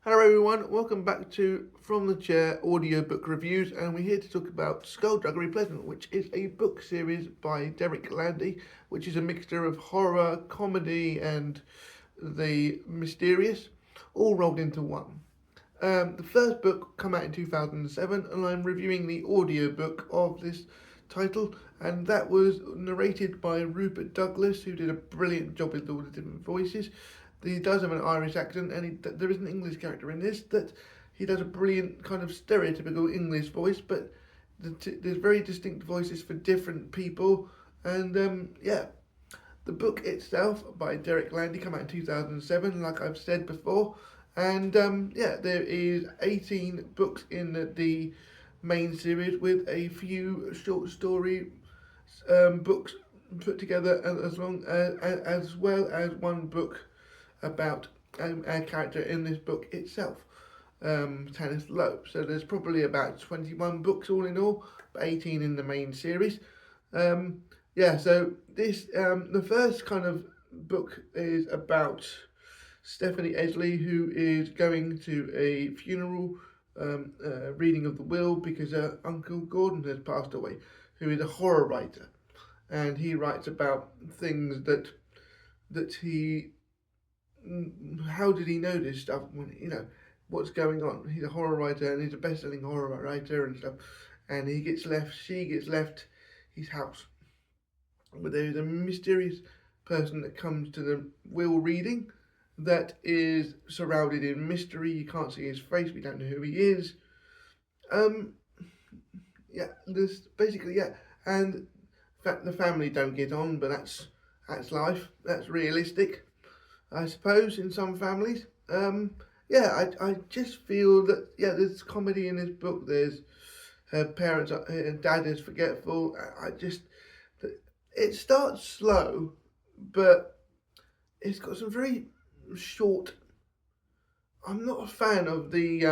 Hello everyone, welcome back to From the Chair audiobook reviews, and we're here to talk about Skullduggery Pleasant, which is a book series by Derek Landy, which is a mixture of horror, comedy and the mysterious, all rolled into one. The first book came out in 2007, and I'm reviewing the audiobook of this title, and that was narrated by Rupert Douglas, who did a brilliant job with all the different voices. He does have an Irish accent, and there is an English character in this that he does a brilliant kind of stereotypical English voice, but there's very distinct voices for different people, and the book itself by Derek Landy came out in 2007, like I've said before, and there is 18 books in the main series with a few short story books put together as well as one book about a character in this book itself, Tanis Loeb. So there's probably about 21 books all in all, but 18 in the main series. So this the first kind of book is about Stephanie Esley, who is going to a funeral reading of the will because her uncle Gordon has passed away, who is a horror writer, and he writes about things that he how did he know this stuff when what's going on. He's a horror writer, and he's a best-selling horror writer and stuff, and she gets left his house, but there's a mysterious person that comes to the will reading that is surrounded in mystery. You can't see his face, we don't know who he is. This basically, and the family don't get on, but that's life, that's realistic, I suppose, in some families. I just feel that, there's comedy in this book. There's her parents, her dad is forgetful. It starts slow, but it's got some very short. I'm not a fan of the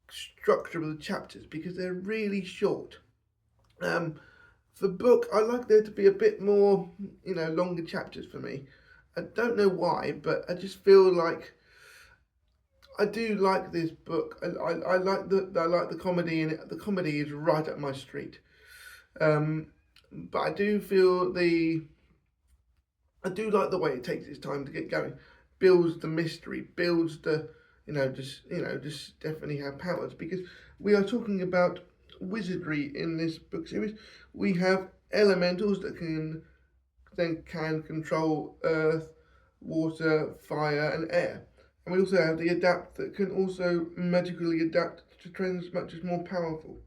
structure of the chapters because they're really short. The book, I like there to be a bit more, longer chapters for me. I don't know why, but I just feel like I do like this book. I like the comedy in it. The comedy is right up my street. But I do like the way it takes its time to get going, builds the mystery, builds the just Stephanie have powers, because we are talking about wizardry in this book series. We have elementals that can control earth, water, fire and air. And we also have the adapt that can also magically adapt to trends much as more powerful.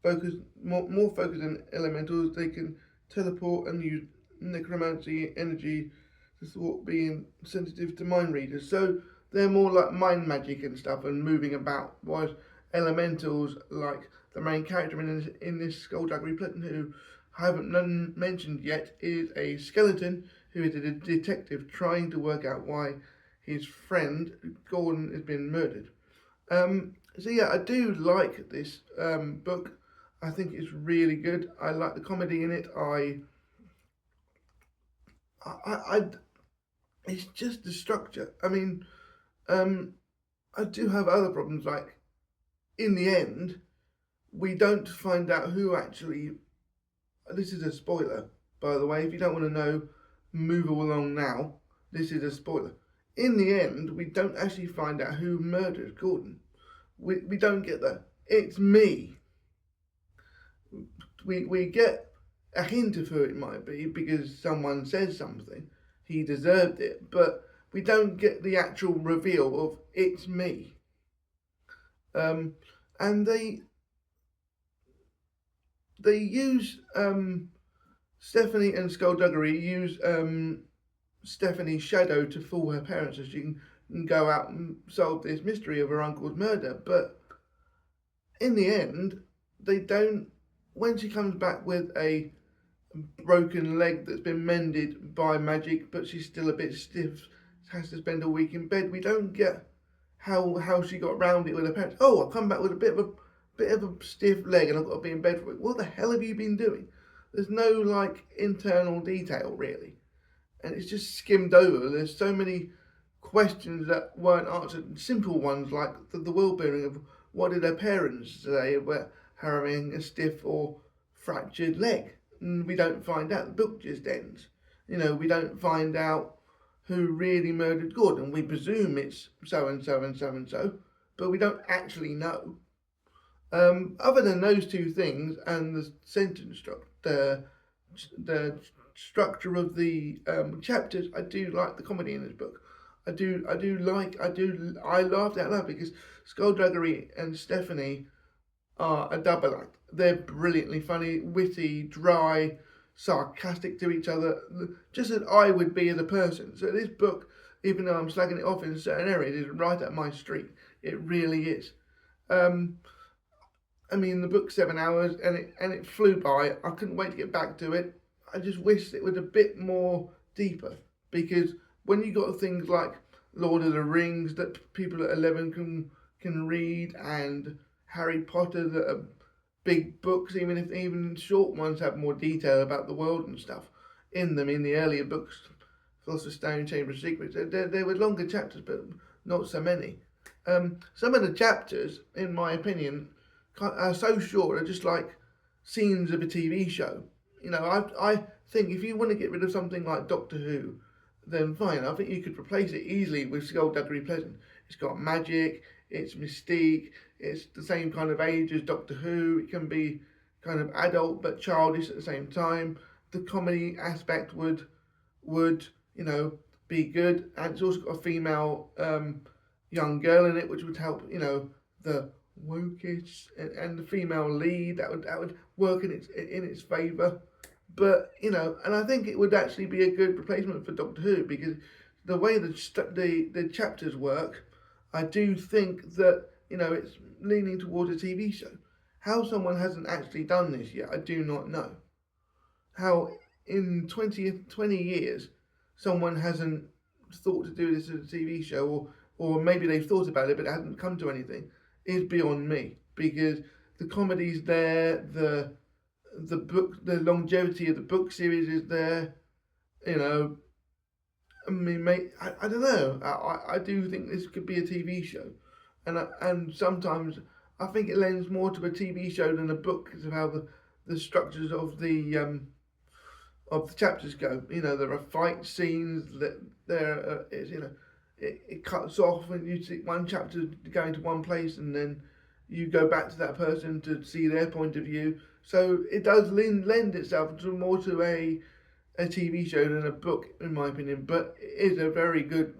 More focused on elementals, they can teleport and use necromancy energy to thwart being sensitive to mind readers. So they're more like mind magic and stuff and moving about, whilst elementals, like the main character in this Skullduggery Pleasant, who I haven't mentioned yet, is a skeleton who is a detective trying to work out why his friend Gordon has been murdered. I do like this book. I think it's really good. I like the comedy in it. It's just the structure. I mean, I do have other problems. Like, in the end, we don't find out who actually. This is a spoiler, by the way. If you don't want to know, move along now. This is a spoiler. In the end, we don't actually find out who murdered Gordon. We don't get that. It's me. We get a hint of who it might be because someone says something. He deserved it, but we don't get the actual reveal of it's me. And they use Stephanie and Skullduggery use Stephanie's shadow to fool her parents so she can go out and solve this mystery of her uncle's murder. But in the end, they don't. When she comes back with a broken leg that's been mended by magic, but she's still a bit stiff, has to spend a week in bed, we don't get how she got around it with her parents. Oh, I'll come back with a bit of a stiff leg and I've got to be in bed for it. What the hell have you been doing? There's no internal detail really, and it's just skimmed over. There's so many questions that weren't answered, simple ones like the world building of what did their parents say about having a stiff or fractured leg. And we don't find out. The book just ends. We don't find out who really murdered Gordon. We presume it's so and so and so and so, but we don't actually know. Other than those two things and the sentence structure, the structure of the chapters, I do like the comedy in this book. I laughed out loud because Skullduggery and Stephanie are a double act. They're brilliantly funny, witty, dry, sarcastic to each other, just as I would be as a person. So this book, even though I'm slagging it off in certain areas, is right up my street. It really is. The book's 7 hours and it flew by. I couldn't wait to get back to it. I just wish it was a bit more deeper, because when you got things like Lord of the Rings that people at 11 can read, and Harry Potter that are big books, even short ones have more detail about the world and stuff in them. In the earlier books, Philosopher's Stone, Chamber of Secrets, there were longer chapters, but not so many. Some of the chapters, in my opinion, are so short, they're just like scenes of a TV show. I think if you want to get rid of something like Doctor Who, then fine. I think you could replace it easily with Skullduggery Pleasant. It's got magic, it's mystique, it's the same kind of age as Doctor Who. It can be kind of adult but childish at the same time. The comedy aspect would be good, and it's also got a female young girl in it, which would help the wokish and the female lead. That would work in its favour. But and I think it would actually be a good replacement for Doctor Who, because the way the chapters work, I do think that it's leaning towards a TV show. How someone hasn't actually done this yet, I do not know. How in 20 years someone hasn't thought to do this as a TV show, or maybe they've thought about it but it hasn't come to anything, is beyond me, because the comedy's there, the longevity of the book series is there. I don't know. I do think this could be a TV show, and sometimes I think it lends more to a TV show than a book because of how the structures of the chapters go. There are fight scenes that it cuts off when you see one chapter going to one place, and then you go back to that person to see their point of view. So it does lend itself more to a TV show than a book, in my opinion. But it is a very good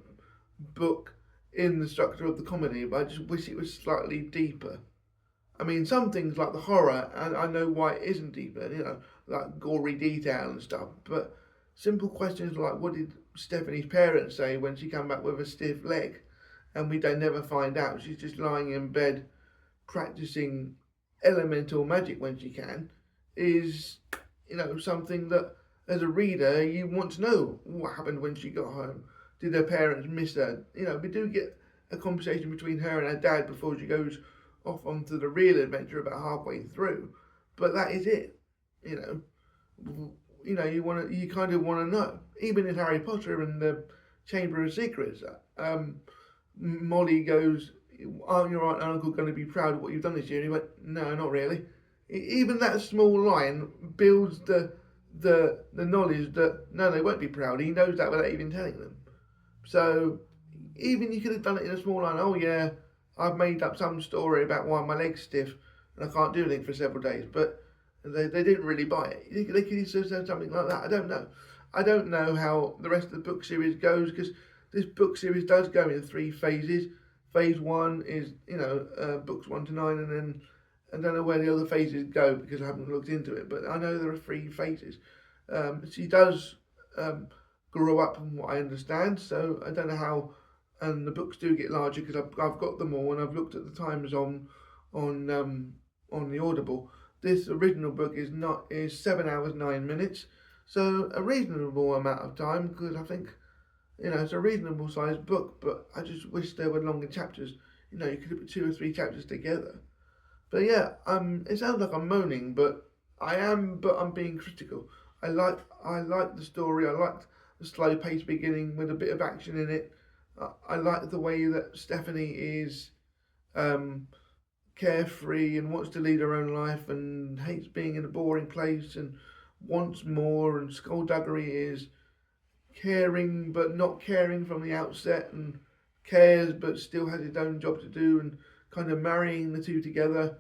book in the structure of the comedy, but I just wish it was slightly deeper. Some things like the horror, and I know why it isn't deeper, like gory detail and stuff, but simple questions like, what did Stephanie's parents say when she came back with a stiff leg? And we don't never find out. She's just lying in bed practicing elemental magic when she can, is something that as a reader you want to know what happened when she got home. Did her parents miss her? We do get a conversation between her and her dad before she goes off onto the real adventure about halfway through, but that is it. You kind of want to know. Even in Harry Potter and the Chamber of Secrets, Molly goes, aren't your aunt and uncle going to be proud of what you've done this year? And he went, no, not really. Even that small line builds the knowledge that no, they won't be proud. He knows that without even telling them. So even you could have done it in a small line. Oh yeah, I've made up some story about why my leg's stiff and I can't do anything for several days. But they didn't really buy it. They could have said something like that. I don't know. I don't know how the rest of the book series goes, because this book series does go in 3 phases. Phase 1 is, books 1 to 9, and then I don't know where the other phases go because I haven't looked into it, but I know there are 3 phases. She does grow up from what I understand, so I don't know how, and the books do get larger because I've got them all and I've looked at the times on the Audible. This original book is 7 hours 9 minutes, so a reasonable amount of time, because I think it's a reasonable sized book, but I just wish there were longer chapters. You could put 2 or 3 chapters together. But yeah, it sounds like I'm moaning, but I'm being critical. I like the story. I liked the slow paced beginning with a bit of action in it. I like the way that Stephanie is carefree and wants to lead her own life and hates being in a boring place and wants more. And Skullduggery is caring but not caring from the outset, and cares but still has its own job to do, and kind of marrying the two together.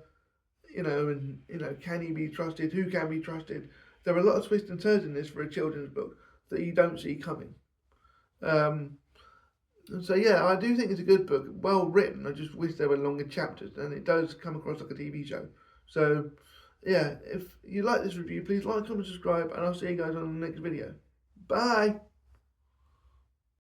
And can he be trusted? Who can be trusted? There are a lot of twists and turns in this for a children's book that you don't see coming. And so yeah, I do think it's a good book, well written. I just wish there were longer chapters, and it does come across like a TV show. So yeah, if you like this review, please like, comment, subscribe, and I'll see you guys on the next video. Bye!